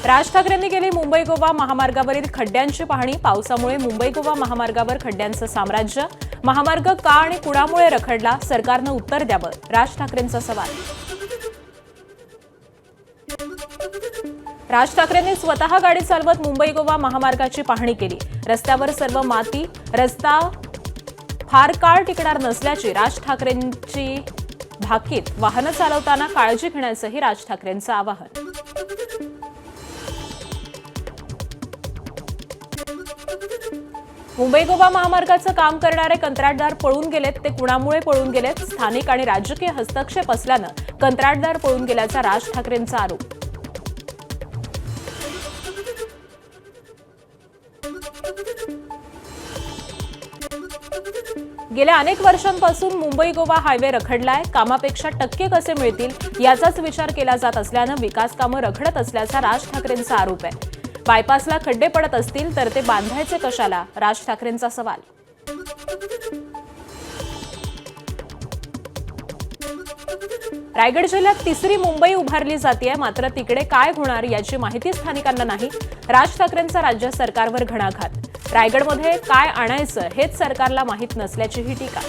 राज ठाकरेंनी केली मुंबई गोवा महामार्गावरील खड्ड्यांची पाहणी। पावसामुळे मुंबई गोवा महामार्गावर खड्ड्यांचं साम्राज्य। महामार्ग का आणि कुणामुळे रखडला, सरकारनं उत्तर द्यावं, राज ठाकरेंचा सवाल। राज ठाकरेंनी स्वतः गाडी चालवत मुंबई गोवा महामार्गाची पाहणी केली। रस्त्यावर सर्व माती, रस्ता फार काळ टिकणार नसल्याची राज ठाकरेंची भाकीत। वाहनं चालवताना काळजी घेण्याचंही राज ठाकरेंचं आवाहन। मुंबई गोवा महामार्गाचं काम करणारे कंत्राटदार पळून गेलेत। ते कुणामुळे पळून गेलेत? स्थानिक आणि राजकीय हस्तक्षेप असल्यानं कंत्राटदार पळून गेल्याचा राज ठाकरेंचा आरोप। गेल्या अनेक वर्षांपासून मुंबई गोवा हायवे रखडलाय। कामापेक्षा टक्के कसे मिळतील याचाच विचार केला जात असल्यानं विकास कामं रखडत असल्याचा राज ठाकरेंचा आरोप आहे। बायपासला खड्डे पडत असतील तर ते बांधायचे कशाला, राज ठाकरेंचा सवाल। रायगड जिल्ह्यात तिसरी मुंबई उभारली जातेय, मात्र तिकडे काय होणार याची माहिती स्थानिकांना नाही। राज ठाकरेंचा राज्य सरकारवर घणाघात। रायगडमध्ये काय आणायचं हेच सरकारला माहीत नसल्याची ही टीका।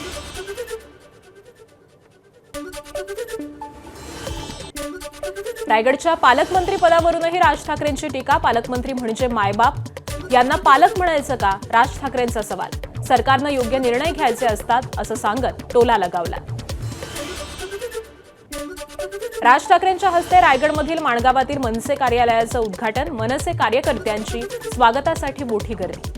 रायगडच्या पालकमंत्री पदावरूनही राज ठाकरेंची टीका। पालकमंत्री म्हणजे मायबाप, यांना पालक म्हणायचं का, राज ठाकरेंचा सवाल। सरकारनं योग्य निर्णय घ्यायचे असतात असं सांगत टोला लगावला। राज ठाकरेंच्या हस्ते रायगडमधील माणगावातील मनसे कार्यालयाचं उद्घाटन। मनसे कार्यकर्त्यांची स्वागतासाठी मोठी गर्दी।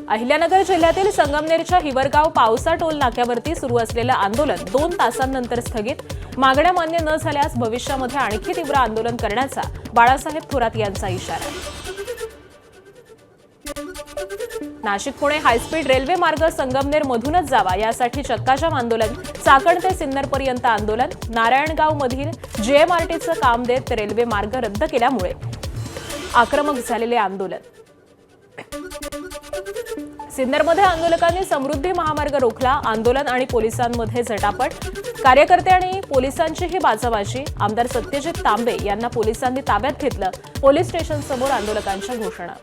अहिल्यानगर जिल्ह्यातील संगमनेरच्या हिवरगाव पावसा टोल नाक्यावरती सुरू असलेलं आंदोलन 2 तासांनंतर स्थगित। मागण्या मान्य न झाल्यास भविष्यामध्ये आणखी तीव्र आंदोलन करण्याचा बाळासाहेब थोरात यांचा इशारा। नाशिक पुणे हायस्पीड रेल्वे मार्ग संगमनेर मधूनच जावा यासाठी चक्काजाम आंदोलन। चाकण ते सिन्नरपर्यंत आंदोलन। नारायणगाव मधील जेएमआरटीचं काम देत रेल्वे मार्ग रद्द केल्यामुळे आक्रमक झालेले आंदोलन। सिन्नरमध्ये आंदोलकांनी समृद्धी महामार्ग रोखला। आंदोलन आणि पोलिसांमध्ये झटापट। कार्यकर्ते आणि पोलिसांचीही बाचाबाची। आमदार सत्यजित तांबे यांना पोलिसांनी ताब्यात घेतलं। पोलीस स्टेशनसमोर आंदोलकांच्या घोषणा।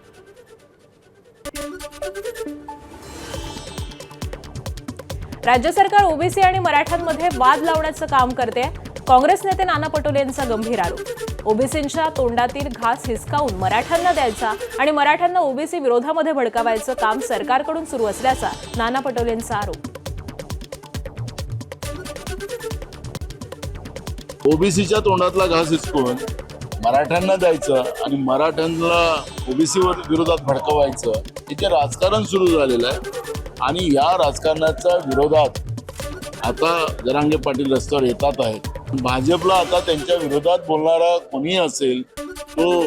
राज्य सरकार ओबीसी आणि मराठ्यांमध्ये वाद लावण्याचं काम करते। काँग्रेस नेते नाना पटोले यांचा गंभीर आरोप। ओबीसींच्या तोंडातील घास हिसकावून मराठ्यांना द्यायचा आणि मराठ्यांना ओबीसी विरोधामध्ये भडकावायचं काम सरकारकडून सुरू असल्याचा नाना पटोलेंचा आरोप। ओबीसीच्या तोंडातला घास हिसकून मराठ्यांना द्यायचं आणि मराठ्यांना ओबीसी विरोधात भडकवायचं, हे जे राजकारण सुरू झालेलं आहे आणि या राजकारणाच्या विरोधात आता जरांगे पाटील रस्त्यावर येतात आहेत। भाजपला आता त्यांच्या विरोधात बोलणारा कोणी असेल तो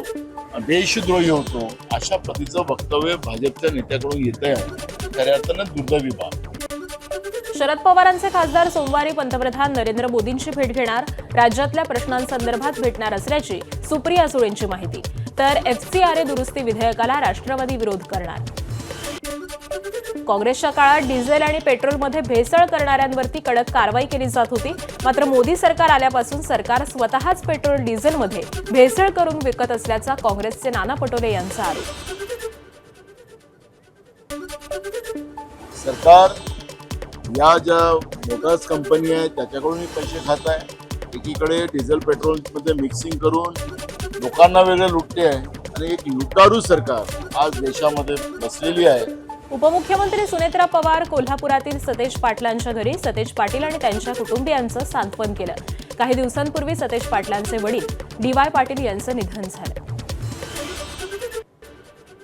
देशद्रोही होतो, अशा पद्धतीचं वक्तव्य भाजपच्या नेत्याकडून येत आहे। खऱ्या अर्थानं दुर्दैवी बाब। शरद पवारांचे खासदार सोमवारी पंतप्रधान नरेंद्र मोदींची भेट घेणार। राज्यातल्या प्रश्नांसंदर्भात भेटणार असल्याची सुप्रिया सुळेंची माहिती। तर एफसीआरए दुरुस्ती विधेयकाला राष्ट्रवादी विरोध करणार। काँग्रेसच्या काळात डिझेल आणि पेट्रोलमध्ये भेसळ करणाऱ्यांवरती कडक कारवाई केली जात होती, मात्र मोदी सरकार आल्यापासून सरकार स्वतःच पेट्रोल डिझेलमध्ये भेसळ करून विकत असल्याचा काँग्रेसचे नाना पटोले यांचा आरोप। सरकार या ज्या मोटार्स कंपनी आहेत त्याच्याकडून पैसे खात आहे। एकीकडे डिझेल पेट्रोल मध्ये मिक्सिंग करून लोकांना वेगळे लुटते आहे आणि एक लुटारू सरकार आज देशामध्ये बसलेली आहे। उपमुख्यमंत्री सुनेत्रा पवार कोल्हापुरातील सतेज पाटलांच्या घरी सतेज पाटील आणि त्यांच्या कुटुंबियांचं सांत्वन केलं। काही दिवसांपूर्वी सतेज पाटलांचे वडील डी.वाय. पाटील यांचं निधन झालं।